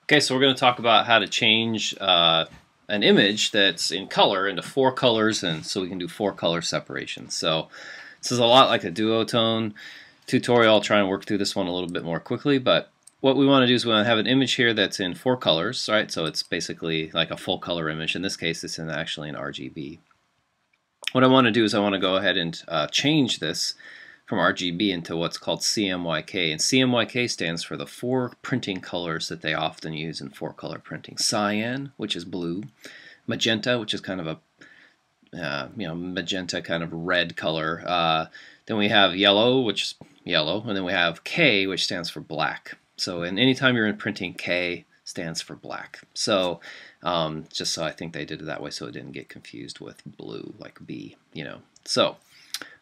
Okay, so we're going to talk about how to change an image that's in color into 4 colors, and so we can do 4 color separation. So this is a lot like a duotone tutorial. I'll try and work through this one a little bit more quickly, but what we want to do is we want to have an image here that's in 4 colors, right? So it's basically like a full color image. In this case, it's actually in RGB. What I want to do is I want to go ahead and change this from RGB into what's called CMYK, and CMYK stands for the 4 printing colors that they often use in 4-color printing. Cyan, which is blue; Magenta, which is kind of a magenta kind of red color. Then we have yellow, which is yellow, and then we have K, which stands for black. So, and anytime you're in printing, K stands for black. So, just so I think they did it that way so it didn't get confused with blue, like B, So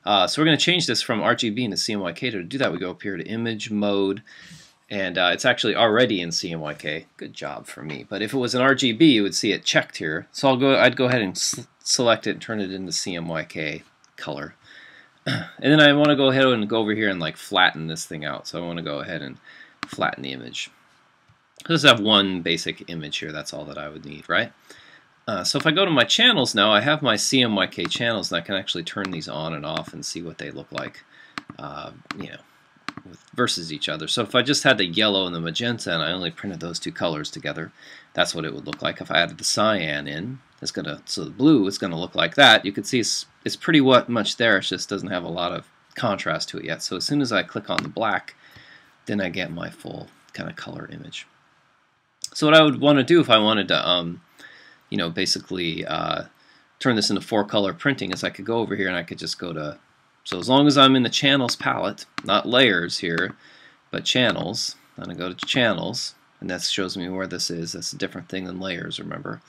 we're going to change this from RGB into CMYK. To do that, we go up here to Image, Mode, and it's actually already in CMYK. Good job for me. But if it was in RGB, you would see it checked here. So I'd go ahead and select it and turn it into CMYK color. And then I want to go ahead and go over here and like flatten this thing out. So I want to go ahead and flatten the image. I just have one basic image here. That's all that I would need, right? So if I go to my channels now, I have my CMYK channels, and I can actually turn these on and off and see what they look like, versus each other. So if I just had the yellow and the magenta, and I only printed those 2 colors together, that's what it would look like. If I added the cyan in, so the blue is gonna look like that. You can see it's pretty much there. It just doesn't have a lot of contrast to it yet. So as soon as I click on the black, then I get my full kind of color image. So what I would want to do if I wanted to basically turn this into 4-color printing is I could go over here and I could just go to, so as long as I'm in the channels palette, not layers here, but channels, I'm going to go to channels, and that shows me where this is. That's a different thing than layers, remember.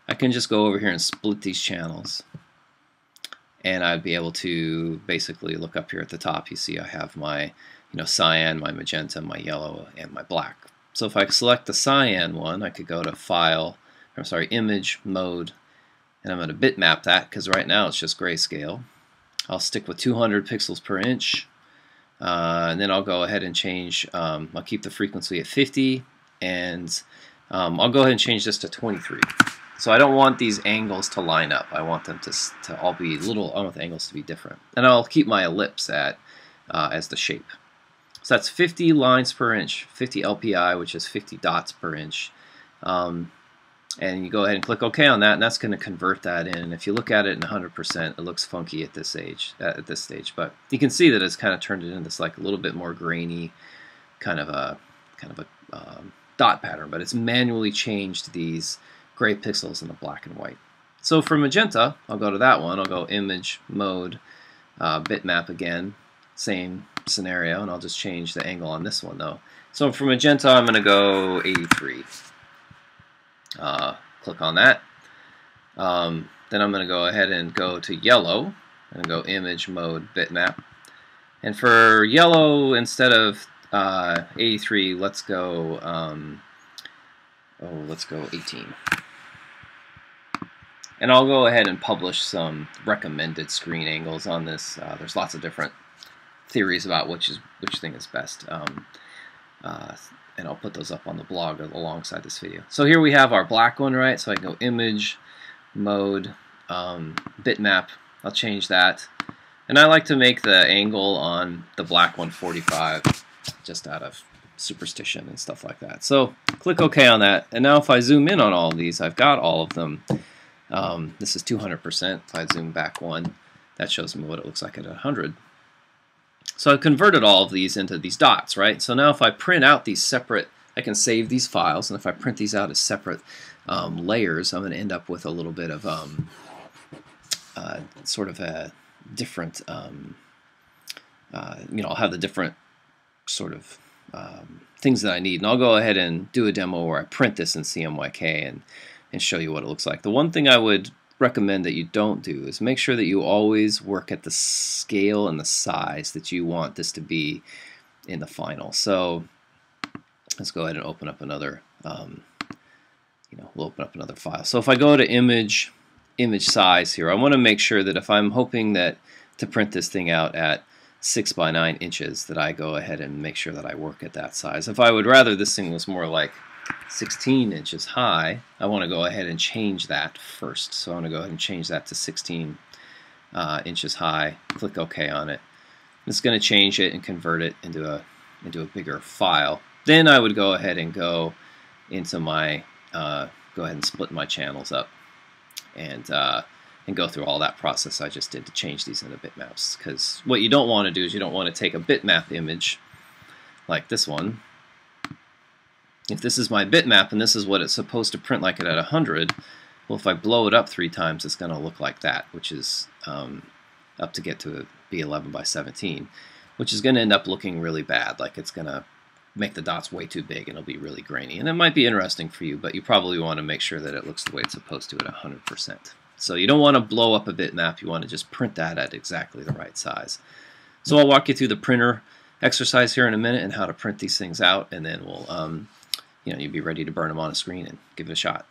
I can just go over here and split these channels, and I'd be able to basically look up here at the top. You see I have my cyan, my magenta, my yellow, and my black. So if I select the cyan one, I could go to File, Image, Mode, and I'm going to bitmap that because right now it's just grayscale. I'll stick with 200 pixels per inch, and then I'll go ahead and change, I'll keep the frequency at 50, and I'll go ahead and change this to 23. So I don't want these angles to line up. I want them to all be I want the angles to be different. And I'll keep my ellipse at as the shape. So that's 50 lines per inch, 50 LPI, which is 50 dots per inch. And you go ahead and click OK on that, and that's going to convert that in. And if you look at it in 100%, it looks funky at this stage. But you can see that it's kind of turned it into this like a little bit more grainy kind of a dot pattern. But it's manually changed these gray pixels into black and white. So for magenta, I'll go to that one. I'll go Image, Mode, Bitmap again, same scenario, and I'll just change the angle on this one though. So for magenta, I'm going to go 83. Click on that. Then I'm going to go ahead and go to yellow and go Image, Mode, Bitmap. And for yellow, instead of 83, let's go 18. And I'll go ahead and publish some recommended screen angles on this. There's lots of different theories about which thing is best. And I'll put those up on the blog alongside this video. So here we have our black one, right? So I can go Image, Mode, Bitmap. I'll change that. And I like to make the angle on the black one 45, just out of superstition and stuff like that. So click OK on that. And now if I zoom in on all of these, I've got all of them. This is 200%. If I zoom back one, that shows me what it looks like at 100. So I've converted all of these into these dots, right? So now if I print out these separate, I can save these files, and if I print these out as separate layers, I'm going to end up with a little bit of sort of a different, I'll have the different sort of things that I need. And I'll go ahead and do a demo where I print this in CMYK and show you what it looks like. The one thing I would recommend that you don't do is make sure that you always work at the scale and the size that you want this to be in the final. So let's go ahead and open up another we'll open up another file. So if I go to image size here, I want to make sure that if I'm hoping that to print this thing out at 6 by 9 inches, that I go ahead and make sure that I work at that size. If I would rather this thing was more like 16 inches high, I want to go ahead and change that first. So I want to go ahead and change that to 16 inches high. Click OK on it. It's going to change it and convert it into a bigger file. Then I would go ahead and go into my go ahead and split my channels up and go through all that process I just did to change these into bitmaps. Because what you don't want to do is you don't want to take a bitmap image like this one. If this is my bitmap and this is what it's supposed to print like it at 100, well, if I blow it up 3 times, it's going to look like that, which is up to get to be 11 by 17, which is going to end up looking really bad. Like it's going to make the dots way too big and it'll be really grainy. And it might be interesting for you, but you probably want to make sure that it looks the way it's supposed to at 100%. So you don't want to blow up a bitmap. You want to just print that at exactly the right size. So I'll walk you through the printer exercise here in a minute and how to print these things out, and then we'll you'll be ready to burn them on a screen and give it a shot.